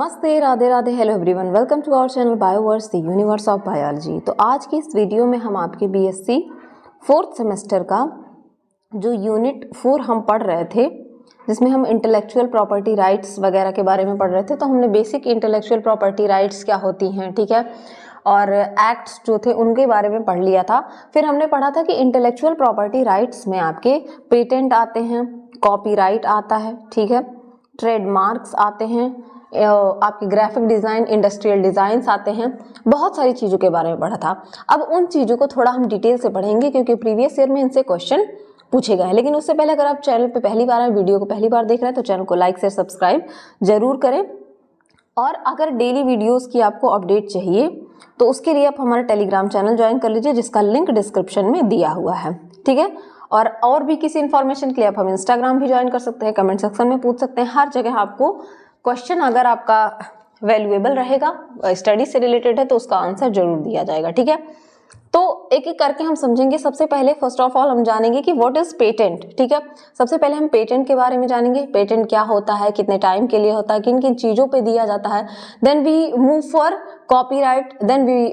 नमस्ते, Radhe Radhe, hello everyone, welcome to our channel Bioverse the universe of biology. तो आज की इस वीडियो में हम आपके बीएससी 4th सेमेस्टर का जो यूनिट 4 हम पढ़ रहे थे, जिसमें हम इंटेलेक्चुअल प्रॉपर्टी राइट्स वगैरह के बारे में पढ़ रहे थे। तो हमने बेसिक इंटेलेक्चुअल प्रॉपर्टी राइट्स क्या होती हैं, ठीक है, और एक्ट्स जो थे उनके बारे में पढ़ लिया था। फिर हमने पढ़ा था कि इंटेलेक्चुअल प्रॉपर्टी राइट्स में आपके पेटेंट आते हैं, कॉपीराइट आता है, ठीक है, ट्रेडमार्क्स आते हैं, आपकी ग्राफिक डिज़ाइन, इंडस्ट्रियल डिज़ाइंस आते हैं, बहुत सारी चीज़ों के बारे में पढ़ा था। अब उन चीज़ों को थोड़ा हम डिटेल से पढ़ेंगे क्योंकि प्रीवियस ईयर में इनसे क्वेश्चन पूछे गए हैं। लेकिन उससे पहले अगर आप चैनल पे पहली बार आए, वीडियो को पहली बार देख रहे हैं, तो चैनल को लाइक शेयर सब्सक्राइब जरूर करें। और अगर डेली वीडियोस की आपको अपडेट चाहिए तो उसके लिए आप हमारा टेलीग्राम चैनल ज्वाइन कर लीजिए, जिसका लिंक डिस्क्रिप्शन में दिया हुआ है, ठीक है। और भी किसी इन्फॉर्मेशन के लिए आप हम इंस्टाग्राम भी ज्वाइन कर सकते हैं, कमेंट सेक्शन में पूछ सकते हैं। हर जगह आपको क्वेश्चन अगर आपका वैल्यूएबल रहेगा, स्टडी से रिलेटेड है, तो उसका आंसर जरूर दिया जाएगा, ठीक है। तो एक एक करके हम समझेंगे। सबसे पहले फर्स्ट ऑफ ऑल हम जानेंगे कि व्हाट इज पेटेंट, ठीक है। सबसे पहले हम पेटेंट के बारे में जानेंगे, पेटेंट क्या होता है, कितने टाइम के लिए होता है, किन किन चीजों पे दिया जाता है। Then we move for copyright, then we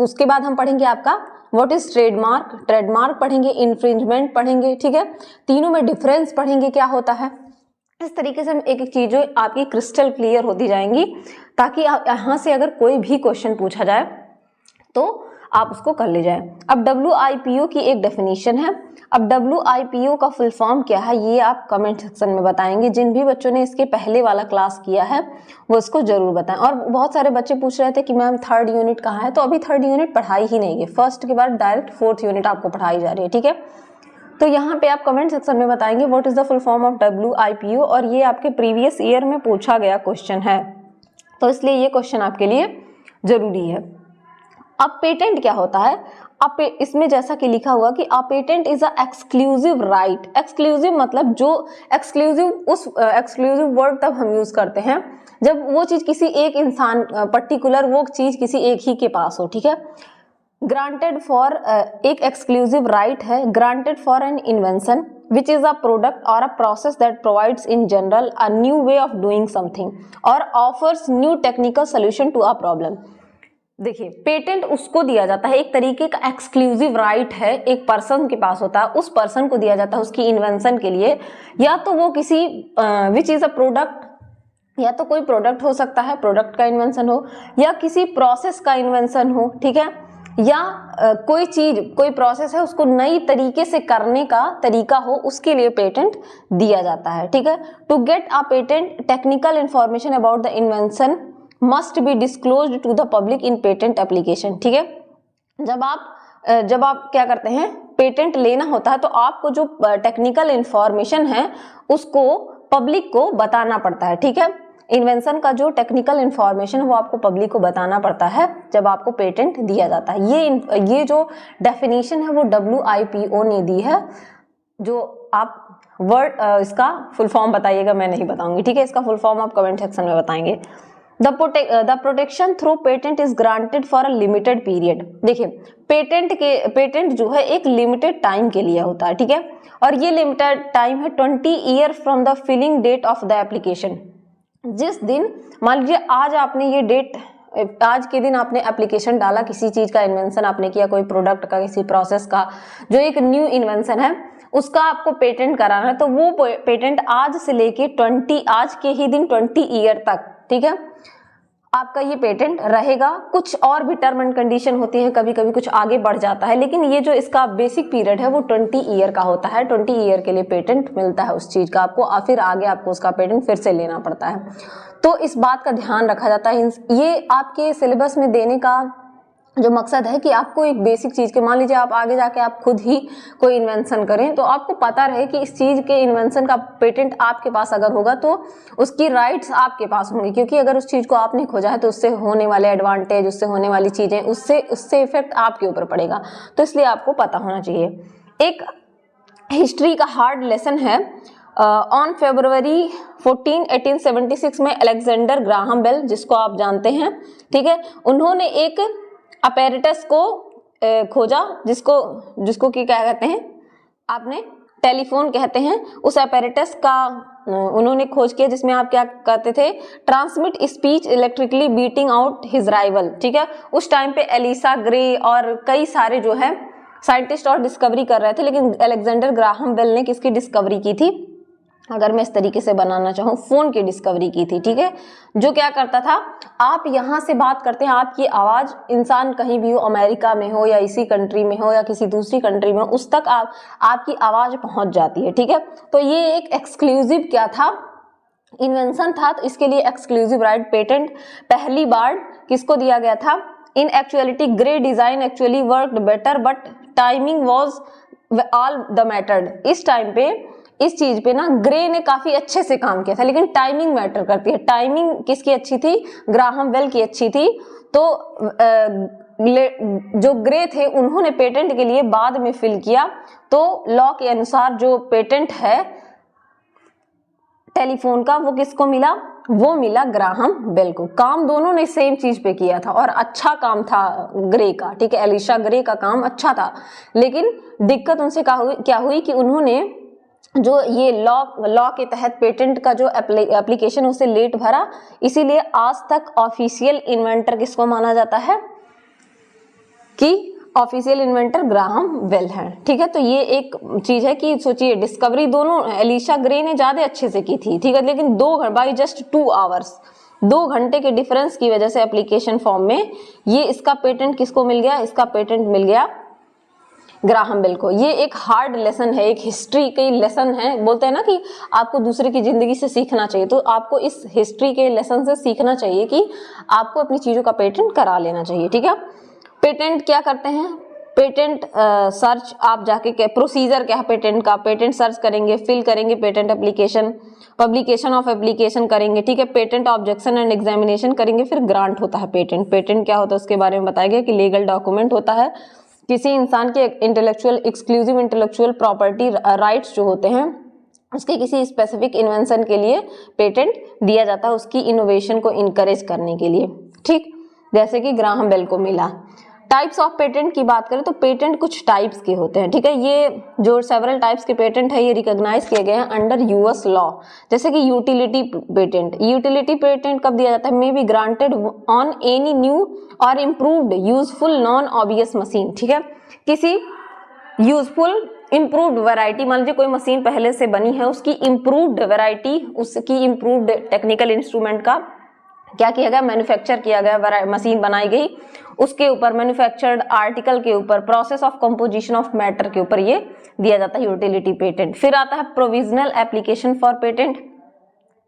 उसके बाद हम पढ़ेंगे आपका व्हाट इज ट्रेडमार्क, ट्रेडमार्क पढ़ेंगे, इन्फ्रिंजमेंट पढ़ेंगे, ठीक है। तीनों में डिफरेंस पढ़ेंगे क्या होता है। इस तरीके से हम एक एक चीजें आपकी क्रिस्टल क्लियर होती जाएंगी, ताकि यहाँ से अगर कोई भी क्वेश्चन पूछा जाए तो आप उसको कर ले जाए। अब WIPO की एक डेफिनेशन है। अब WIPO का फुल फॉर्म क्या है, ये आप कमेंट सेक्शन में बताएंगे। जिन भी बच्चों ने इसके पहले वाला क्लास किया है वो इसको जरूर बताएं। और बहुत सारे बच्चे पूछ रहे थे कि मैम 3rd यूनिट कहाँ है, तो अभी 3rd यूनिट पढ़ाई ही नहीं है, फर्स्ट के बाद डायरेक्ट 4th यूनिट आपको पढ़ाई जा रही है, ठीक है। तो यहाँ पे आप कमेंट सेक्शन में बताएंगे what is the full form of WIPO, और ये आपके प्रीवियस ईयर में पूछा गया क्वेश्चन है, तो इसलिए ये क्वेश्चन आपके लिए जरूरी है। अब पेटेंट क्या होता है। अब इसमें जैसा कि लिखा हुआ कि a patent is a exclusive right. Exclusive मतलब जो एक्सक्लूसिव, उस एक्सक्लूसिव वर्ड तब हम यूज करते हैं जब वो चीज किसी एक इंसान पर्टिकुलर, वो चीज किसी एक ही के पास हो, ठीक है। ग्रांटेड फॉर एक एक्सक्लूसिव राइट है, granted for an invention which is a product or a process that provides in general a new way of doing something or offers new technical solution to a problem। देखिए, patent उसको दिया जाता है, एक तरीके का exclusive right है, एक पर्सन के पास होता है, उस पर्सन को दिया जाता है उसकी इन्वेंशन के लिए, या तो वो किसी विच इज अ प्रोडक्ट, या तो कोई प्रोडक्ट हो सकता है, प्रोडक्ट का इन्वेंशन हो, या किसी प्रोसेस का इन्वेंशन हो, ठीक है, या कोई चीज, कोई प्रोसेस है उसको नई तरीके से करने का तरीका हो, उसके लिए पेटेंट दिया जाता है, ठीक है। To get a patent technical information about the invention must be disclosed to the public in patent application, ठीक है। जब आप क्या करते हैं, पेटेंट लेना होता है, तो आपको जो टेक्निकल इंफॉर्मेशन है उसको पब्लिक को बताना पड़ता है, ठीक है। इन्वेंशन का जो टेक्निकल इंफॉर्मेशन है वो आपको पब्लिक को बताना पड़ता है जब आपको पेटेंट दिया जाता है। ये जो डेफिनेशन है वो WIPO ने दी है। जो आप वर्ड इसका फुल फॉर्म बताइएगा, मैं नहीं बताऊंगी, ठीक है। इसका फुल फॉर्म आप कमेंट सेक्शन में बताएंगे। The protection through patent is granted for a limited period. देखिए, पेटेंट जो है एक लिमिटेड टाइम के लिए होता है, ठीक है, और ये लिमिटेड टाइम है 20 year from the filing date of the application. जिस दिन, मान लीजिए आज आपने ये डेट, आज के दिन आपने एप्लीकेशन डाला, किसी चीज का इन्वेंशन आपने किया, कोई प्रोडक्ट का, किसी प्रोसेस का, जो एक न्यू इन्वेंशन है उसका आपको पेटेंट कराना है, तो वो पेटेंट आज से लेके 20, आज के ही दिन 20 ईयर तक, ठीक है, आपका ये पेटेंट रहेगा। कुछ और भी टर्म एंड कंडीशन होती है, कभी कभी कुछ आगे बढ़ जाता है, लेकिन ये जो इसका बेसिक पीरियड है वो 20 ईयर का होता है। 20 ईयर के लिए पेटेंट मिलता है उस चीज का आपको, और फिर आगे आपको उसका पेटेंट फिर से लेना पड़ता है। तो इस बात का ध्यान रखा जाता है। ये आपके सिलेबस में देने का जो मकसद है कि आपको एक बेसिक चीज के, मान लीजिए आप आगे जाके आप खुद ही कोई इन्वेंशन करें, तो आपको पता रहे कि इस चीज के इन्वेंशन का पेटेंट आपके पास अगर होगा तो उसकी राइट्स आपके पास होंगी, क्योंकि अगर उस चीज को आपने खोजा है तो उससे होने वाले एडवांटेज, उससे होने वाली चीजें, उससे इफेक्ट आपके ऊपर पड़ेगा, तो इसलिए आपको पता होना चाहिए। एक हिस्ट्री का हार्ड लेसन है। ऑन February 14, 1876 में अलेक्जेंडर ग्राहम बेल, जिसको आप जानते हैं, ठीक है, उन्होंने एक अपैरेटस को खोजा, जिसको कि क्या कहते हैं, आपने टेलीफोन कहते हैं। उस अपैरेटस का उन्होंने खोज किया जिसमें आप क्या करते थे, transmit speech electrically beating out his rival, ठीक है। उस टाइम पे एलिसा ग्रे और कई सारे जो है साइंटिस्ट और डिस्कवरी कर रहे थे, लेकिन अलेक्जेंडर ग्राहम बेल ने किसकी डिस्कवरी की थी, अगर मैं इस तरीके से बनाना चाहूँ, फोन की डिस्कवरी की थी, ठीक है। जो क्या करता था, आप यहाँ से बात करते हैं, आपकी आवाज इंसान कहीं भी हो, अमेरिका में हो या इसी कंट्री में हो या किसी दूसरी कंट्री में हो, उस तक आपकी आवाज पहुंच जाती है, ठीक है। तो ये एक एक्सक्लूसिव क्या था, इन्वेंशन था। तो इसके लिए एक्सक्लूसिव राइट पेटेंट पहली बार किसको दिया गया था, in actuality grey design actually worked better but timing was all the mattered. इस टाइम पे इस चीज पे ना ग्रे ने काफी अच्छे से काम किया था, लेकिन टाइमिंग मैटर करती है। टाइमिंग किसकी अच्छी थी, ग्राहम बेल की अच्छी थी। तो जो ग्रे थे उन्होंने पेटेंट के लिए बाद में फिल किया। तो लॉ के अनुसार जो पेटेंट है टेलीफोन का वो किसको मिला, वो मिला ग्राहम बेल को। काम दोनों ने सेम चीज पे किया था और अच्छा काम था ग्रे का, ठीक है। एलिशा ग्रे का काम अच्छा था, लेकिन दिक्कत उनसे क्या हुई कि उन्होंने जो ये लॉ के तहत पेटेंट का जो एप्लीकेशन उसे लेट भरा, इसीलिए आज तक ऑफिशियल इन्वेंटर किसको माना जाता है कि ऑफिशियल इन्वेंटर ग्राहम बेल है, ठीक है। तो ये एक चीज है कि सोचिए डिस्कवरी दोनों एलिशा ग्रे ने ज्यादा अच्छे से की थी, ठीक है, लेकिन बाई जस्ट 2 आवर्स, 2 घंटे के डिफरेंस की वजह से एप्लीकेशन फॉर्म में ये इसका पेटेंट किसको मिल गया, इसका पेटेंट मिल गया ग्राहम बेल को। ये एक हार्ड लेसन है, एक हिस्ट्री के लेसन है। बोलते हैं ना कि आपको दूसरे की जिंदगी से सीखना चाहिए, तो आपको इस हिस्ट्री के लेसन से सीखना चाहिए कि आपको अपनी चीजों का पेटेंट करा लेना चाहिए, ठीक है। पेटेंट क्या करते हैं, पेटेंट सर्च आप जाके प्रोसीजर क्या है पेटेंट का, पेटेंट सर्च करेंगे, फिल करेंगे patent application, publication of application करेंगे, ठीक है, पेटेंट ऑब्जेक्शन एंड एग्जामिनेशन करेंगे, फिर ग्रांट होता है पेटेंट। पेटेंट क्या होता है उसके बारे में बताया गया कि लीगल डॉक्यूमेंट होता है, किसी इंसान के intellectual exclusive intellectual property rights जो होते हैं उसके किसी स्पेसिफिक इन्वेंशन के लिए पेटेंट दिया जाता है, उसकी इनोवेशन को इनकरेज करने के लिए, ठीक, जैसे कि ग्राहम बेल को मिला। टाइप्स ऑफ पेटेंट की बात करें तो पेटेंट कुछ टाइप्स के होते हैं, ठीक है। ये जो सेवरल टाइप्स के पेटेंट है ये रिकॉग्नाइज किए गए हैं अंडर यूएस लॉ, जैसे कि यूटिलिटी पेटेंट। यूटिलिटी पेटेंट कब दिया जाता है, may be granted on any new और improved useful non obvious machine, ठीक है। किसी यूजफुल इम्प्रूव्ड वैरायटी, मान लीजिए कोई मशीन पहले से बनी है, उसकी इम्प्रूव्ड वैरायटी, उसकी इम्प्रूव्ड टेक्निकल इंस्ट्रूमेंट का क्या किया गया, मैन्युफैक्चर किया गया, मशीन बनाई गई, उसके ऊपर मैन्युफैक्चर्ड आर्टिकल के ऊपर, process of composition of matter के ऊपर ये दिया जाता है यूटिलिटी पेटेंट। फिर आता है प्रोविजनल एप्लीकेशन फॉर पेटेंट।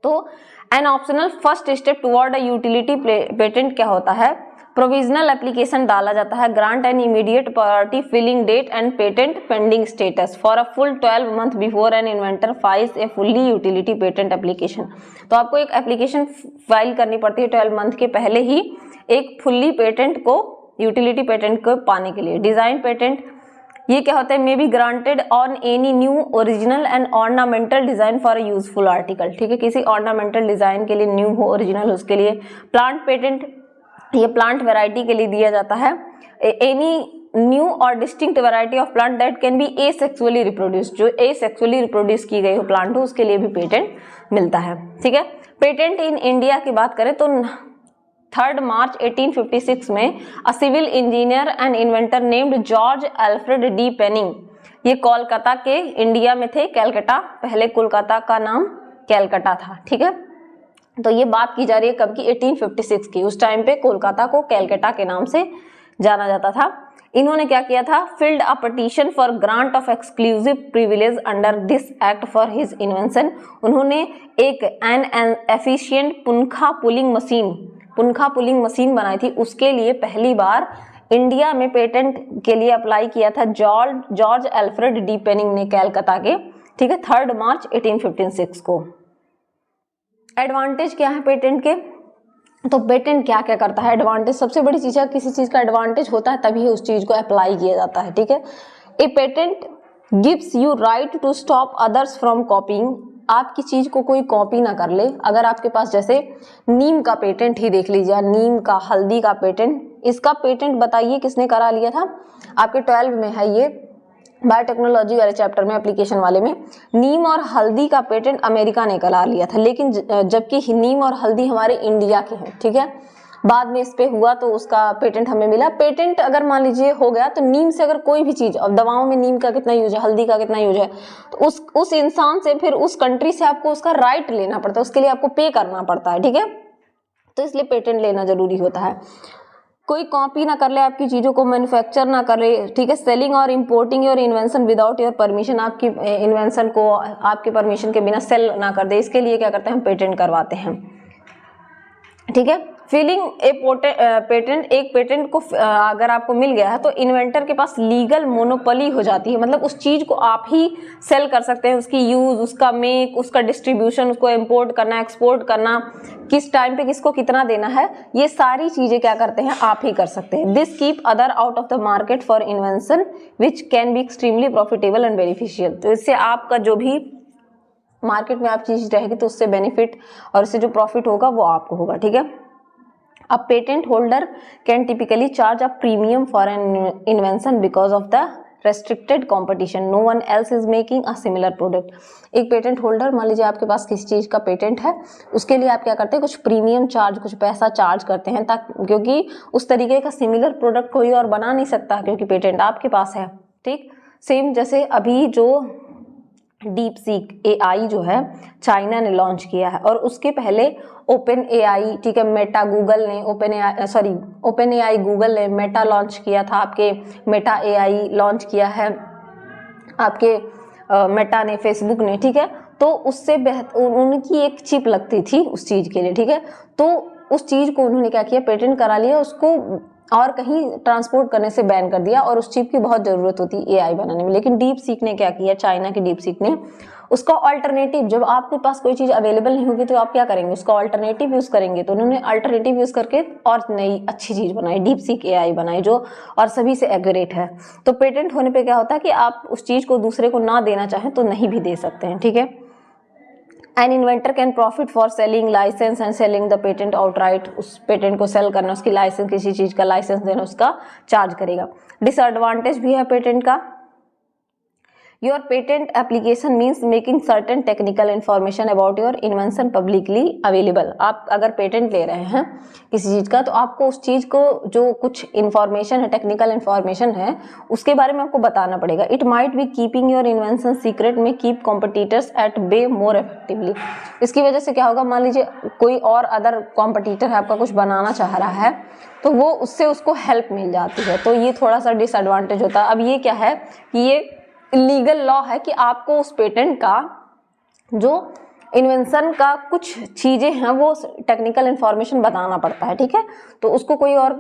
तो an optional first step toward a utility patent क्या होता है, प्रोविजनल एप्लीकेशन डाला जाता है, grant an immediate priority filing date and patent pending status for a full 12 month before an inventor files a fully utility patent application. तो आपको एक application file करनी पड़ती है 12 मंथ के पहले ही एक फुल्ली पेटेंट को, यूटिलिटी पेटेंट को पाने के लिए। डिजाइन पेटेंट ये क्या होता है, may be granted on any new original and ornamental design for a useful article, ठीक है, किसी ऑर्नामेंटल डिजाइन के लिए न्यू हो, ओरिजिनल उसके लिए। प्लांट पेटेंट ये प्लांट वैरायटी के लिए दिया जाता है, एनी न्यू और distinct variety of plant that can be asexually reproduce, जो एसेक्सुअली रिप्रोड्यूस की गई हो प्लांट हो उसके लिए भी पेटेंट मिलता है, ठीक है। पेटेंट इन इंडिया की बात करें तो 3 मार्च 1856 में a civil engineer and inventor named George Alfred de Penning, ये कोलकाता के, इंडिया में थे कैलकाटा, पहले कोलकाता का नाम कैलकाटा था, ठीक है। तो ये बात की जा रही है कब की, 1856 की। उस टाइम पे कोलकाता को कैलकाटा के नाम से जाना जाता था। इन्होंने क्या किया था, filled a petition for grant of exclusive privilege under this act for his invention. उन्होंने एक N efficient Punakha pulling machine बनाई थी, उसके लिए पहली बार इंडिया में पेटेंट के लिए अप्लाई किया था जॉर्ज अल्फ्रेड डी पेनिंग ने कैलकाता के, ठीक है, 3 मार्च 1856 को। एडवांटेज क्या है पेटेंट के, तो पेटेंट क्या क्या करता है, एडवांटेज सबसे बड़ी चीज है, किसी चीज का एडवांटेज होता है तभी उस चीज को अप्लाई किया जाता है, ठीक है। A patent gives you right to stop others from copying, आपकी चीज को कोई कॉपी ना कर ले। अगर आपके पास जैसे नीम का पेटेंट ही देख लीजिए, नीम का, हल्दी का पेटेंट, इसका पेटेंट बताइए किसने करा लिया था, आपके 12 में है ये बायोटेक्नोलॉजी वाले चैप्टर में, एप्लीकेशन वाले में, नीम और हल्दी का पेटेंट अमेरिका ने करा लिया था, लेकिन जबकि नीम और हल्दी हमारे इंडिया के हैं, ठीक है। बाद में इस पे हुआ तो उसका पेटेंट हमें मिला। पेटेंट अगर मान लीजिए हो गया तो नीम से अगर कोई भी चीज, अब दवाओं में नीम का कितना यूज है, हल्दी का कितना यूज है, तो उस इंसान से, फिर उस कंट्री से आपको उसका राइट लेना पड़ता है, उसके लिए आपको पे करना पड़ता है, ठीक है। तो इसलिए पेटेंट लेना जरूरी होता है। कोई कॉपी ना कर ले आपकी चीजों को, मैन्युफैक्चर ना करे, ठीक है। सेलिंग और importing your invention without your permission, आपकी इन्वेंशन को आपके परमिशन के बिना सेल ना कर दे, इसके लिए क्या करते हैं, हम पेटेंट करवाते हैं, ठीक है। फिलिंग ए पेटेंट, एक पेटेंट को अगर आपको मिल गया है तो इन्वेंटर के पास लीगल मोनोपोली हो जाती है, मतलब उस चीज को आप ही सेल कर सकते हैं, उसकी यूज, उसका मेक, उसका डिस्ट्रीब्यूशन, उसको इंपोर्ट करना, एक्सपोर्ट करना, किस टाइम पे किसको कितना देना है, ये सारी चीजें क्या करते हैं, आप ही कर सकते हैं। This keep other out of the market for invention which can be extremely profitable and beneficial. तो इससे आपका जो भी मार्केट में आप चीज रहेगी तो उससे बेनिफिट और इससे जो प्रॉफिट होगा वो आपको होगा, ठीक है। A patent holder can typically charge a premium for an invention because of the restricted competition. No one else is making a similar product. एक पेटेंट होल्डर, मान लीजिए आपके पास किसी चीज का पेटेंट है, उसके लिए आप क्या करते हैं, कुछ प्रीमियम चार्ज, कुछ पैसा चार्ज करते हैं, ताकि, क्योंकि उस तरीके का सिमिलर प्रोडक्ट कोई और बना नहीं सकता, क्योंकि पेटेंट आपके पास है, ठीक। सेम जैसे अभी जो डीप सीक AI जो है चाइना ने लॉन्च किया है, और उसके पहले ओपन AI, ठीक है, मेटा गूगल ने, ओपन AI गूगल ने, मेटा लॉन्च किया था, आपके मेटा AI लॉन्च किया है आपके मेटा ने, फेसबुक ने, ठीक है। तो उससे उनकी एक चिप लगती थी उस चीज के लिए, ठीक है। तो उस चीज को उन्होंने क्या किया, पेटेंट करा लिया, उसको और कहीं ट्रांसपोर्ट करने से बैन कर दिया, और उस चिप की बहुत जरूरत होती है AI बनाने में। लेकिन डीप सीक ने क्या किया, चाइना की डीप सीक ने उसका ऑल्टरनेटिव, जब आपके पास कोई चीज अवेलेबल नहीं होगी तो आप क्या करेंगे, उसका ऑल्टरनेटिव यूज करेंगे। तो उन्होंने अल्टरनेटिव यूज करके और नई अच्छी चीज बनाई, डीप सीक AI बनाई, जो और सभी से एक्यूरेट है। तो पेटेंट होने पे क्या होता है कि आप उस चीज को दूसरे को ना देना चाहें तो नहीं भी दे सकते हैं, ठीक है। An inventor can profit for selling license and selling the patent outright, उस पेटेंट को सेल करना, उसकी लाइसेंस, किसी चीज का लाइसेंस देना, उसका चार्ज करेगा। डिसएडवांटेज भी है पेटेंट का। Your patent application means making certain technical information about your invention publicly available. आप अगर पेटेंट ले रहे हैं किसी चीज का, तो आपको उस चीज को जो कुछ इन्फॉर्मेशन है, टेक्निकल इन्फॉर्मेशन है, उसके बारे में आपको बताना पड़ेगा। It might be keeping your invention secret may keep competitors at bay more effectively. इसकी वजह से क्या होगा, मान लीजिए कोई और अदर कॉम्पिटिटर है, आपका कुछ बनाना चाह रहा है, तो वो उससे उसको हेल्प मिल जाती है, तो ये थोड़ा सा डिसएडवांटेज होता है। अब ये क्या है कि ये लीगल लॉ है कि आपको उस पेटेंट का, जो इन्वेंशन का कुछ चीजें हैं, वो टेक्निकल इंफॉर्मेशन बताना पड़ता है, ठीक है। तो उसको कोई और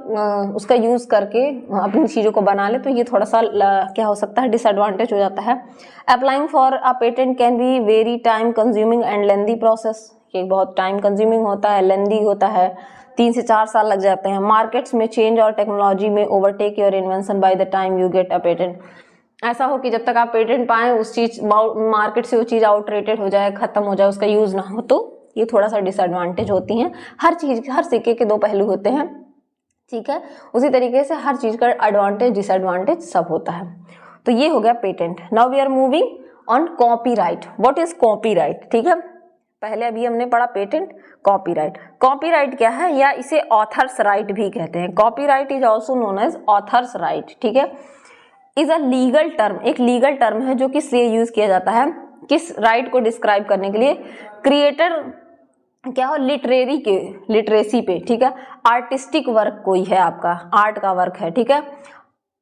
उसका यूज करके अपनी चीजों को बना ले, तो ये थोड़ा सा क्या हो सकता है, डिसएडवांटेज हो जाता है। Applying for a patent can be very time consuming and lengthy process. ये बहुत टाइम कंज्यूमिंग होता है, लेंदी होता है, 3 से 4 साल लग जाते हैं। मार्केट्स में चेंज और टेक्नोलॉजी में overtake your invention by the time you get a patent. ऐसा हो कि जब तक आप पेटेंट पाएं, उस चीज मार्केट से वो चीज आउटरेटेड हो जाए, खत्म हो जाए, उसका यूज ना हो, तो ये थोड़ा सा डिसएडवांटेज होती हैं। हर चीज, हर सिक्के के 2 पहलू होते हैं, ठीक है। उसी तरीके से हर चीज का एडवांटेज डिसएडवांटेज सब होता है। तो ये हो गया patent. Now we are moving on copyright. What is copyright, ठीक है। पहले अभी हमने पढ़ा पेटेंट, कॉपीराइट। कॉपीराइट क्या है, या इसे ऑथर्स राइट भी कहते हैं। Copyright is also known as author's right, ठीक है। इज अ लीगल टर्म, एक लीगल टर्म है जो किस लिए यूज किया जाता है, किस राइट को डिस्क्राइब करने के लिए, क्रिएटर क्या हो, लिटरेसी पे, ठीक है। आर्टिस्टिक वर्क कोई है, आपका आर्ट का वर्क है, ठीक है।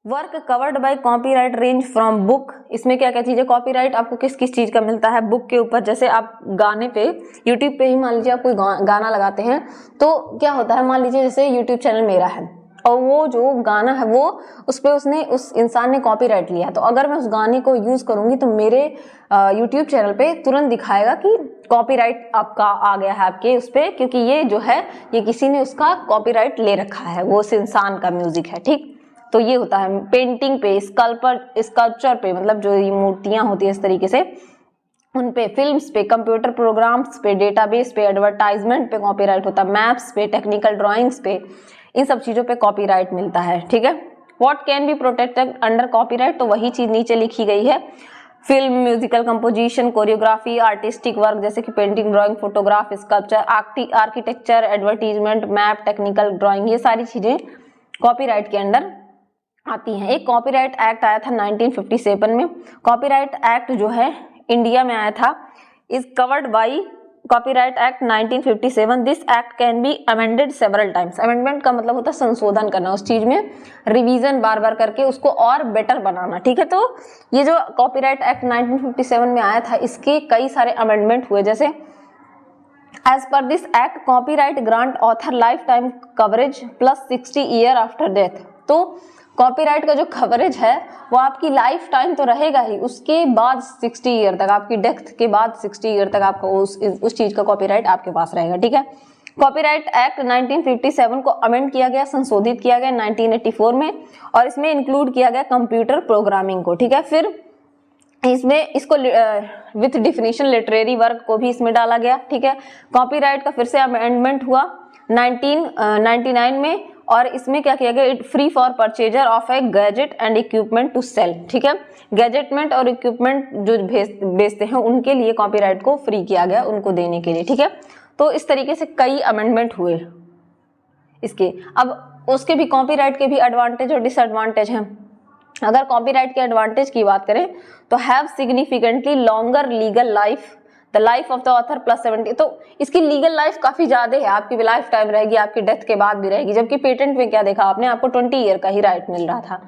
Work covered by copyright range from book. इसमें क्या क्या चीजें, कॉपीराइट आपको किस किस चीज का मिलता है, बुक के ऊपर। जैसे आप गाने पे, यूट्यूब पे ही मान लीजिए आप कोई गाना लगाते हैं, तो क्या होता है, मान लीजिए जैसे यूट्यूब चैनल मेरा है और वो जो गाना है वो उस पे उस इंसान ने कॉपीराइट लिया, तो अगर मैं उस गाने को यूज करूंगी तो मेरे यूट्यूब चैनल पे तुरंत दिखाएगा कि कॉपीराइट आपका आ गया है आपके उस पे, क्योंकि ये जो है ये किसी ने उसका कॉपीराइट ले रखा है, वो उस इंसान का म्यूजिक है, ठीक। तो ये होता है पेंटिंग पे, स्कल्पचर पे, मतलब जो ये मूर्तियां होती है इस तरीके से, उन पे, फिल्म्स पे, कंप्यूटर प्रोग्राम्स पे, डेटाबेस पे, एडवर्टाइजमेंट पे कॉपीराइट होता है, मैप्स पे, टेक्निकल ड्राइंग्स पे, इन सब चीजों पे कॉपीराइट मिलता है, ठीक है। What can be protected under copyright, तो वही चीज नीचे लिखी गई है। Film, musical composition, choreography, artistic work जैसे कि painting, drawing, photograph, sculpture, architecture, advertisement, map, technical drawing, ये सारी चीजें कॉपीराइट के अंडर आती हैं। एक कॉपीराइट एक्ट आया था 1957 में। कॉपीराइट एक्ट जो है इंडिया में आया था, is covered by copyright act 1957। This act can be amended several times. Amendment का मतलब होता है संशोधन करना, उस चीज में रिवीजन बार बार करके उसको और बेटर बनाना, ठीक है। तो ये जो कॉपीराइट एक्ट 1957 में आया था, इसके कई सारे अमेंडमेंट हुए, जैसे as per this act copyright grant author life time coverage plus 60 year after death. तो कॉपीराइट का जो कवरेज है वो आपकी लाइफ टाइम तो रहेगा ही, उसके बाद 60 ईयर तक, आपकी डेथ के बाद 60 ईयर तक आपका उस चीज का कॉपीराइट आपके पास रहेगा, ठीक है। कॉपीराइट एक्ट 1957 को अमेंड किया गया, संशोधित किया गया 1984 में, और इसमें इंक्लूड किया गया कंप्यूटर प्रोग्रामिंग को, ठीक है। फिर इसमें इसको विथ डिफिनीशन लिटरेरी वर्क को भी इसमें डाला गया, ठीक है। कॉपीराइट का फिर से अमेंडमेंट हुआ 1999 में, और इसमें क्या किया गया, it free for purchaser of a gadget and equipment to sell, ठीक है। गैजेटमेंट और इक्विपमेंट जो बेचते हैं उनके लिए कॉपीराइट को फ्री किया गया, उनको देने के लिए, ठीक है। तो इस तरीके से कई अमेंडमेंट हुए इसके। अब उसके भी कॉपीराइट के भी एडवांटेज और डिसएडवांटेज हैं। अगर कॉपीराइट के एडवांटेज की बात करें तो have significantly longer legal life, the life of the author plus 70। तो इसकी लीगल लाइफ काफी ज्यादा है, आपकी लाइफ टाइम रहेगी, आपकी डेथ के बाद भी रहेगी। जबकि पेटेंट में क्या देखा आपने, आपको 20 ईयर का ही राइट मिल रहा था,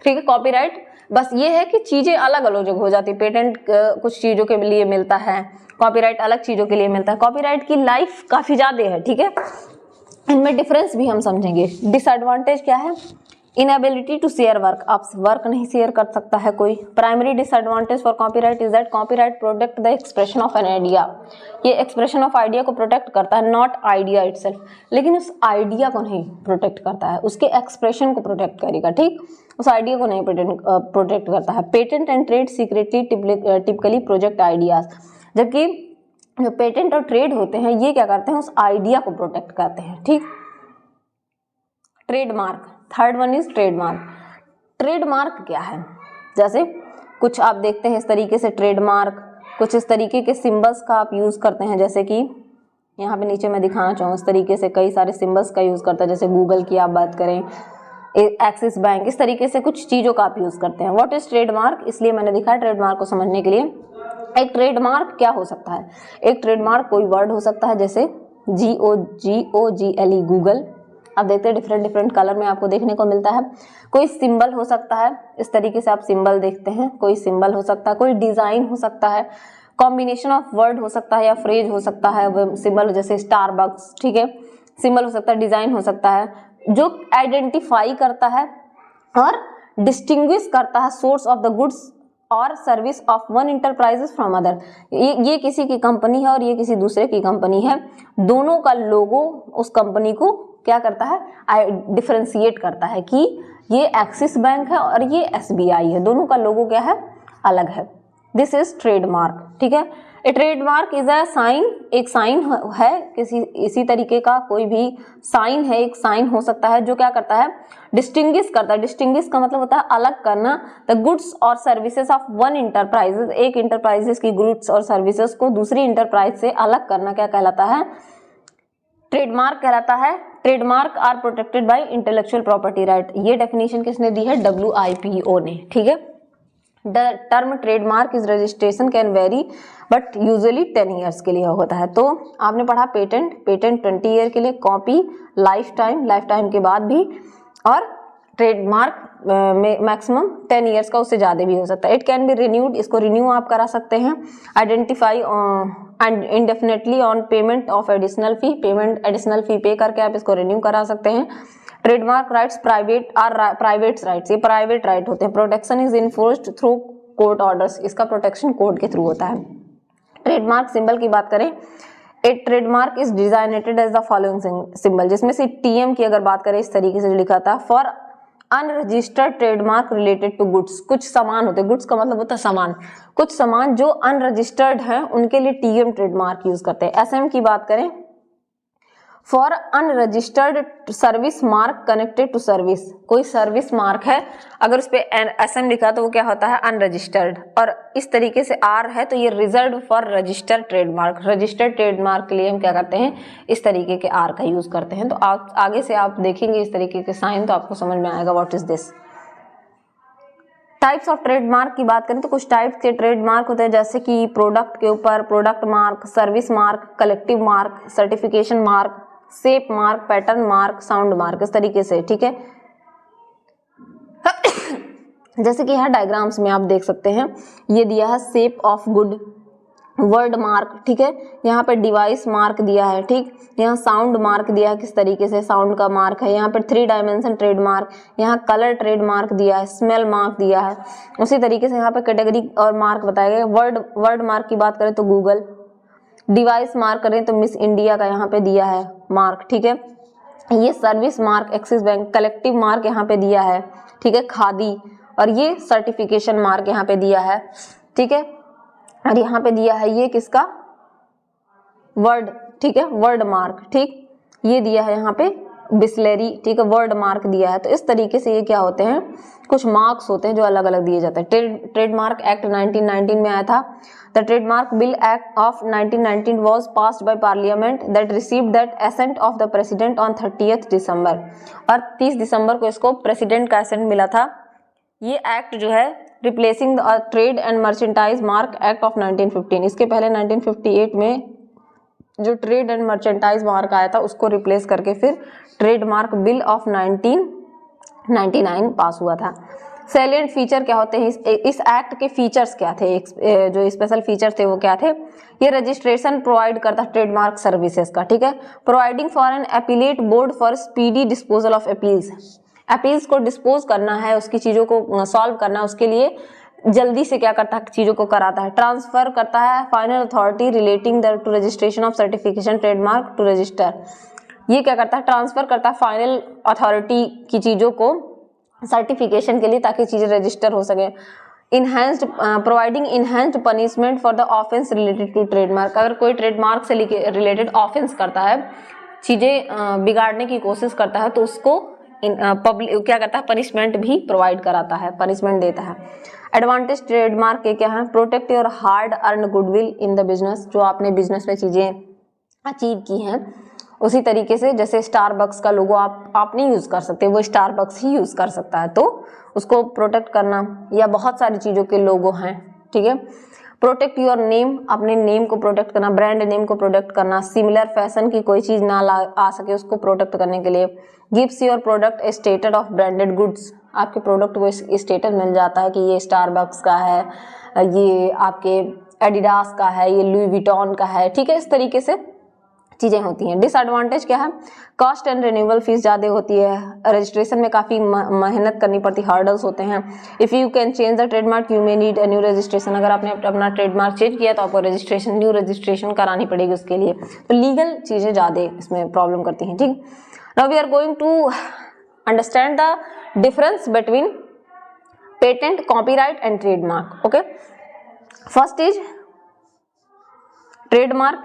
ठीक है। कॉपीराइट बस ये है कि चीजें अलग अलग हो जाती है। पेटेंट कुछ चीजों के लिए मिलता है, कॉपीराइट अलग चीजों के लिए मिलता है। कॉपीराइट की लाइफ काफी ज्यादा है, ठीक है। इनमें डिफरेंस भी हम समझेंगे। डिसएडवांटेज क्या है, इनएबिलिटी टू शेयर वर्क, आप वर्क नहीं शेयर कर सकता है कोई। Primary disadvantage for copyright is that copyright protect the expression of an idea, ये एक्सप्रेशन ऑफ आइडिया को प्रोटेक्ट करता है, नॉट आइडिया इटसेल्फ। लेकिन उस आइडिया को नहीं प्रोटेक्ट करता है, उसके एक्सप्रेशन को प्रोटेक्ट करेगा, ठीक, उस आइडिया को नहीं प्रोटेक्ट करता है। Patent and trade secretly typically project ideas, जबकि जो पेटेंट और ट्रेड होते हैं ये क्या करते हैं, उस आइडिया को प्रोटेक्ट करते हैं, ठीक। Trademark, third one is trademark. Trademark क्या है, जैसे कुछ आप देखते हैं इस तरीके से ट्रेडमार्क, कुछ इस तरीके के सिंबल्स का आप यूज करते हैं, जैसे कि यहाँ पे नीचे मैं दिखाना चाहूँ, इस तरीके से कई सारे सिंबल्स का यूज करता है, जैसे गूगल की आप बात करें, एक्सिस बैंक, इस तरीके से कुछ चीजों का आप यूज करते हैं। व्हाट इज ट्रेडमार्क, इसलिए मैंने दिखा ट्रेडमार्क को समझने के लिए। एक ट्रेडमार्क क्या हो सकता है, एक ट्रेडमार्क कोई वर्ड हो सकता है, जैसे GOGLE गूगल, आप देखते हैं डिफरेंट कलर में आपको देखने को मिलता है। कोई सिंबल हो सकता है, इस तरीके से आप सिंबल देखते हैं, कोई सिंबल हो सकता है, कोई डिजाइन हो सकता है, कॉम्बिनेशन ऑफ वर्ड हो सकता है या फ्रेज हो सकता है, सिंबल जैसे स्टारबक्स, ठीक है, सिंबल हो सकता है, डिजाइन हो सकता है, जो आइडेंटिफाई करता है और डिस्टिंग्विश करता है सोर्स ऑफ द गुड्स और service of one enterprises from other. ये किसी की कंपनी है और ये किसी दूसरे की कंपनी है, दोनों का लोगो उस कंपनी को क्या करता है, डिफरेंशिएट करता है कि ये एक्सिस बैंक है और ये SBI है, दोनों का लोगो क्या है, अलग है। दिस इज ट्रेडमार्क, ठीक है। ए ट्रेडमार्क इज अ साइन, एक साइन है किसी इसी तरीके का कोई भी साइन है, एक साइन हो सकता है जो क्या करता है, डिस्टिंग्विश करता है। डिस्टिंग्विश का मतलब होता है अलग करना, द गुड्स और सर्विसेज ऑफ वन इंटरप्राइजेस, एक इंटरप्राइजेस की गुड्स और सर्विसेज को दूसरी इंटरप्राइज से अलग करना क्या कहलाता है, ट्रेडमार्क कहलाता है। Trademark are protected by intellectual property right, ये डेफिनेशन किसने दी है, WIPO ने, ठीक है। The term trademark is registration can vary but usually 10 years के लिए होता है। तो आपने पढ़ा पेटेंट 20 ईयर के लिए, कॉपी लाइफ टाइम के बाद भी, और ट्रेडमार्क में मैक्सिमम 10 ईयर्स का, उससे ज़्यादा भी हो सकता है। इट कैन बी रिन्यूड, इसको रिन्यू आप करा सकते हैं। Identify and indefinitely on payment of additional fee, payment additional fee pay करके आप इसको रिन्यू करा सकते हैं। ट्रेडमार्क राइट्स प्राइवेट राइट्स, ये प्राइवेट राइट होते हैं। Protection is enforced through court orders, इसका प्रोटेक्शन कोर्ट के थ्रू होता है। ट्रेडमार्क सिंबल की बात करें, a trademark is designated as the following symbol, जिसमें से TM की अगर बात करें इस तरीके से जो लिखा था, for unregistered trademark related to goods, कुछ सामान होते हैं, गुड्स का मतलब होता है सामान, कुछ सामान जो अनरजिस्टर्ड हैं उनके लिए TM ट्रेडमार्क यूज करते हैं। SM की बात करें, for unregistered service mark connected to service, कोई सर्विस मार्क है अगर उस पर SM लिखा तो वो क्या होता है अनरजिस्टर्ड, और इस तरीके से R है तो ये reserve for registered trademark, registered trademark के लिए हम क्या करते हैं इस तरीके के R का यूज करते हैं। तो आप आगे से आप देखेंगे इस तरीके के साइन तो आपको समझ में आएगा what is this. Types of trademark की बात करें तो कुछ टाइप्स के ट्रेडमार्क होते हैं जैसे कि प्रोडक्ट के ऊपर product mark, service mark, collective mark, certification mark, shape mark, pattern mark, sound mark, इस तरीके से, ठीक है। जैसे कि यहाँ डायग्राम्स में आप देख सकते हैं ये दिया है shape of good, word mark, ठीक है, यहाँ पे डिवाइस मार्क दिया है, ठीक, यहाँ साउंड मार्क दिया है किस तरीके से साउंड का मार्क है, यहाँ पर 3 डायमेंशन ट्रेड मार्क, यहाँ कलर ट्रेड मार्क दिया है, स्मेल मार्क दिया है, उसी तरीके से यहाँ पे कैटेगरी और मार्क बताए गए। वर्ड मार्क की बात करें तो गूगल, डिवाइस मार्क करें तो मिस इंडिया का यहाँ पे दिया है मार्क, ठीक है। ये service mark axis bank, collective mark यहाँ पे दिया है, ठीक है, खादी, और ये सर्टिफिकेशन मार्क यहाँ पे दिया है, ठीक है, और यहाँ पे दिया है ये किसका वर्ड, ठीक है, वर्ड मार्क, ठीक, ये दिया है यहाँ पे बिस्लेरी, ठीक है, वर्ड मार्क दिया है। तो इस तरीके से ये क्या होते हैं कुछ मार्क्स होते हैं जो अलग अलग दिए जाते हैं। ट्रेडमार्क एक्ट 1919 में आया था। The trademark bill act of 1919 was passed by parliament that received that ascent of the president on 30 दिसंबर, और 30 दिसंबर को इसको प्रेसिडेंट का एसेंट मिला था। ये एक्ट जो है replacing the trade and merchandise mark act of 1915, इसके पहले 1958 में जो ट्रेड एंड मर्चेंटाइज मार्क आया था उसको रिप्लेस करके फिर ट्रेडमार्क बिल ऑफ 1999 पास हुआ था। सैलिएंट फीचर क्या होते हैं इस एक्ट के फीचर्स क्या थे, जो स्पेशल फीचर थे वो क्या थे। ये रजिस्ट्रेशन प्रोवाइड करता है ट्रेडमार्क सर्विसेज का, ठीक है, providing for an appellate board for speedy disposal of appeals, appeals को डिस्पोज करना है, उसकी चीज़ों को सॉल्व करना है, उसके लिए जल्दी से क्या करता है चीज़ों को कराता है। ट्रांसफर करता है final authority relating the to registration of certification trademark to register, ये क्या करता है ट्रांसफर करता है फाइनल अथॉरिटी की चीज़ों को सर्टिफिकेशन के लिए ताकि चीज़ें रजिस्टर हो सके। Enhanced providing enhanced punishment for the offence related to trademark, अगर कोई ट्रेडमार्क से रिलेटेड ऑफेंस करता है, चीज़ें बिगाड़ने की कोशिश करता है तो उसको पब्लिक क्या करता है पनिशमेंट भी प्रोवाइड कराता है, पनिशमेंट देता है। एडवांटेज ट्रेडमार्क के क्या है, protect your hard earn goodwill in the business, जो आपने बिजनेस में चीज़ें अचीव की हैं उसी तरीके से, जैसे स्टारबक्स का लोगो आप नहीं यूज़ कर सकते, वो स्टारबक्स ही यूज़ कर सकता है, तो उसको प्रोटेक्ट करना, या बहुत सारी चीज़ों के लोगो हैं, ठीक है। प्रोटेक्ट योर नेम, अपने नेम को प्रोटेक्ट करना, ब्रांड नेम को प्रोटेक्ट करना, सिमिलर फैशन की कोई चीज़ ना आ सके उसको प्रोटेक्ट करने के लिए। Gives your product A status of branded goods, आपके प्रोडक्ट को स्टेटस मिल जाता है कि ये स्टारबक्स का है, ये आपके एडिडास का है, ये लुई विटॉन का है, ठीक है, इस तरीके से चीज़ें होती हैं। डिसएडवांटेज क्या है, कॉस्ट एंड रिन्यूअल फीस ज़्यादा होती है, रजिस्ट्रेशन में काफ़ी मेहनत करनी पड़ती, हार्डल्स होते हैं। If you can change the trademark you may need a new registration, अगर आपने अपना ट्रेडमार्क चेंज किया तो आपको न्यू रजिस्ट्रेशन करानी पड़ेगी उसके लिए, तो लीगल चीज़ें ज़्यादा इसमें प्रॉब्लम करती हैं, ठीक। Now we are going to understand the difference between patent, copyright and trademark. Okay, first is trademark,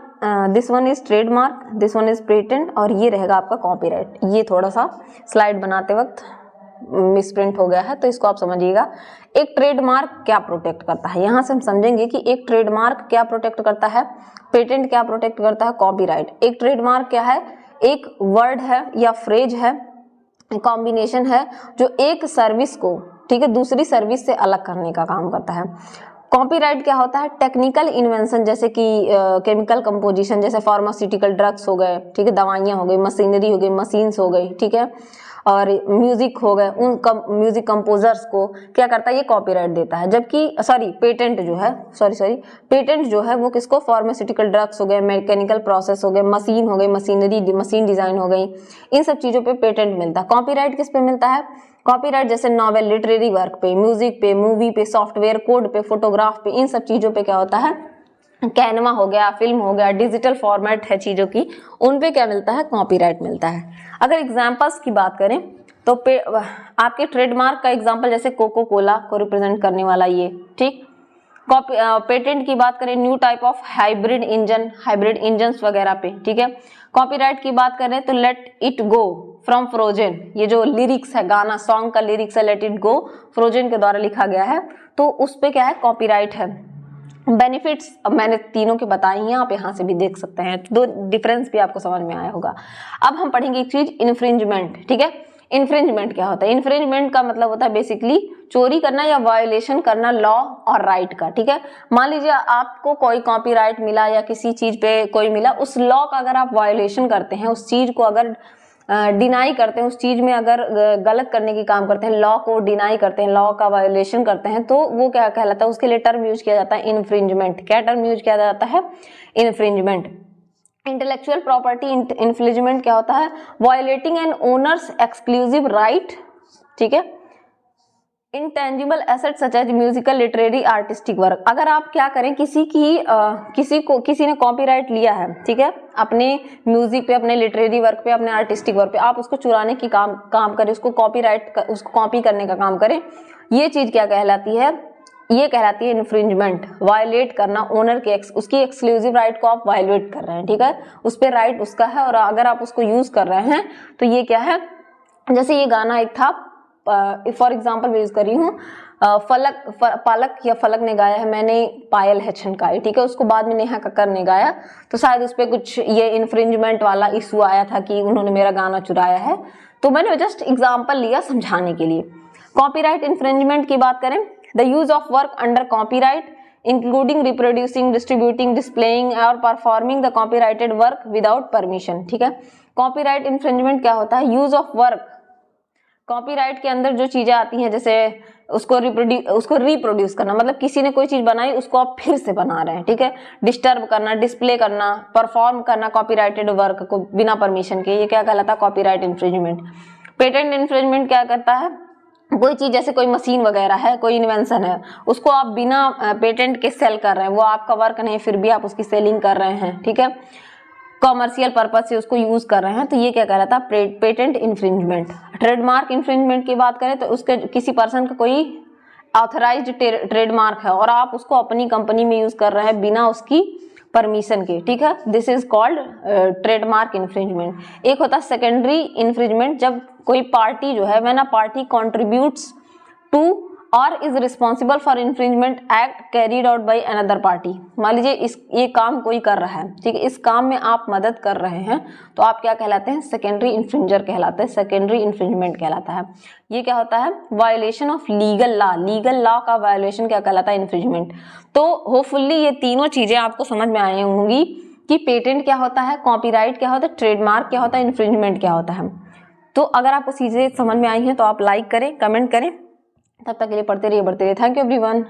this one is trademark, this one is patent, और ये रहेगा आपका कॉपीराइट। ये थोड़ा सा स्लाइड बनाते वक्त मिसप्रिंट हो गया है तो इसको आप समझिएगा। एक ट्रेडमार्क क्या प्रोटेक्ट करता है, यहाँ से हम समझेंगे कि एक ट्रेडमार्क क्या प्रोटेक्ट करता है, पेटेंट क्या प्रोटेक्ट करता है, कॉपीराइट। एक ट्रेडमार्क क्या है, एक वर्ड है या फ्रेज है, कॉम्बिनेशन है जो एक सर्विस को, ठीक है, दूसरी सर्विस से अलग करने का काम करता है। कॉपीराइट क्या होता है, टेक्निकल इन्वेंशन जैसे कि केमिकल कंपोजिशन, जैसे फार्मास्यूटिकल ड्रग्स हो गए, ठीक है, दवाइयाँ हो गई, मशीनरी हो गई, मशीन्स हो गई, ठीक है, और म्यूजिक हो गए, उन म्यूजिक कंपोजर्स को क्या करता है ये कॉपीराइट देता है। जबकि पेटेंट जो है वो किसको, फार्मास्यूटिकल ड्रग्स हो गए, मैकेनिकल प्रोसेस हो गए, मशीन हो गई, मशीन डिजाइन हो गई, इन सब चीज़ों पे पेटेंट मिलता है। कॉपीराइट किस पे मिलता है, कॉपीराइट जैसे नॉवेल, लिटरेरी वर्क पे, म्यूजिक पे, मूवी पे, सॉफ्टवेयर कोड पे, फोटोग्राफ पे, इन सब चीज़ों पे क्या होता है, कैनवा हो गया, फिल्म हो गया, डिजिटल फॉर्मेट है चीज़ों की, उन पे क्या मिलता है, कॉपीराइट मिलता है। अगर एग्जांपल्स की बात करें तो आपके ट्रेडमार्क का एग्जांपल जैसे कोको कोला को रिप्रेजेंट करने वाला ये, ठीक। पेटेंट की बात करें new type of hybrid engine, hybrid engines वगैरह पे, ठीक है। कॉपीराइट की बात करें तो let it go from frozen, ये जो लिरिक्स है, गाना सॉन्ग का लिरिक्स है लेट इट गो, फ्रोजन के द्वारा लिखा गया है, तो उस पे क्या है, कॉपीराइट है। बेनिफिट्स अब मैंने तीनों के बताई हैं, आप यहाँ से भी देख सकते हैं, दो डिफरेंस भी आपको समझ में आया होगा। अब हम पढ़ेंगे एक चीज, इन्फ्रिंजमेंट। ठीक है, इन्फ्रिंजमेंट क्या होता है? इन्फ्रिंजमेंट का मतलब होता है बेसिकली चोरी करना या वायोलेशन करना लॉ और राइट का। ठीक है, मान लीजिए आपको कोई कॉपीराइट मिला या किसी चीज पे कोई मिला, उस लॉ का अगर आप वायोलेशन करते हैं, उस चीज को अगर डिनाई करते हैं, उस चीज में अगर गलत करने की काम करते हैं, लॉ को डिनाई करते हैं, लॉ का वायोलेशन करते हैं, तो वो क्या कहलाता है? उसके लिए टर्म यूज किया जाता है इन्फ्रिंजमेंट। क्या टर्म यूज किया जाता है? इन्फ्रिंजमेंट। इंटेलेक्चुअल प्रॉपर्टी इन्फ्रिंजमेंट क्या होता है? Violating an owner's exclusive right. ठीक है, intangible asset such as musical, literary, artistic work. अगर आप क्या करें, किसी ने कॉपीराइट लिया है, ठीक है, अपने म्यूजिक पे, अपने लिटरेरी वर्क पे, अपने आर्टिस्टिक वर्क पे, आप उसको चुराने की काम करें, उसको उसको कॉपी करने का काम करें, ये चीज क्या कहलाती है? ये कहलाती है इन्फ्रिंजमेंट। वायलेट करना, ओनर के उसकी एक्सक्लूसिव राइट को आप वायलेट कर रहे हैं। ठीक है, उस पर राइट उसका है और अगर आप उसको यूज कर रहे हैं तो ये क्या है? जैसे ये गाना एक था, फॉर एग्जाम्पल मैं यूज कर रही हूँ, पालक या फलक ने गाया है, मैंने पायल है छनकाई। ठीक है, उसको बाद में नेहा कक्कर ने गाया, तो शायद उस पर कुछ ये इन्फ्रिंजमेंट वाला इशू आया था कि उन्होंने मेरा गाना चुराया है, तो मैंने जस्ट एग्जाम्पल लिया समझाने के लिए। कॉपीराइट इन्फ्रिंजमेंट की बात करें, the use of work under copyright including reproducing, distributing, displaying और performing the copyrighted work without permission. ठीक है, कॉपीराइट इन्फ्रिंजमेंट क्या होता है? यूज ऑफ वर्क, कॉपीराइट के अंदर जो चीजें आती हैं, जैसे उसको रिप्रोड्यूस करना, मतलब किसी ने कोई चीज बनाई उसको आप फिर से बना रहे हैं। ठीक है, डिस्टर्ब करना, डिस्प्ले करना, परफॉर्म करना कॉपीराइटेड वर्क को बिना परमिशन के, ये क्या कहलाता है? Copyright infringement. पेटेंट इन्फ्रिंजमेंट क्या करता है? कोई चीज जैसे कोई मशीन वगैरह है, कोई इन्वेंशन है, उसको आप बिना पेटेंट के सेल कर रहे हैं, वो आपका वर्क नहीं, फिर भी आप उसकी सेलिंग कर रहे हैं। ठीक है, कॉमर्शियल पर्पज से उसको यूज कर रहे हैं, तो ये क्या कहलाता है? Patent infringement. ट्रेडमार्क इन्फ्रिंजमेंट की बात करें तो उसके किसी पर्सन का कोई ऑथराइज्ड ट्रेडमार्क है और आप उसको अपनी कंपनी में यूज कर रहे हैं बिना उसकी परमिशन के। ठीक है, this is called trademark infringement. एक होता है सेकेंडरी इन्फ्रिंजमेंट, जब कोई पार्टी जो है, when a party contributes to or is responsible for infringement act carried out by another party. मान लीजिए ये काम कोई कर रहा है, ठीक है, इस काम में आप मदद कर रहे हैं, तो आप क्या कहलाते हैं? सेकेंडरी इन्फ्रिंजर कहलाते हैं, सेकेंडरी इन्फ्रिंजमेंट कहलाता है। ये क्या होता है? वायोलेशन ऑफ लीगल लॉ का वायोलेशन क्या कहलाता है? इन्फ्रिंजमेंट। तो होपफुली ये तीनों चीजें आपको समझ में आई होंगी कि पेटेंट क्या होता है, कॉपीराइट क्या होता है, ट्रेडमार्क क्या होता है, इन्फ्रिंजमेंट क्या होता है। तो अगर आपको चीजें समझ में आई हैं तो आप लाइक करें, कमेंट करें। तब तक के लिए पढ़ते रहिए, बढ़ते रहिए। Thank you everyone.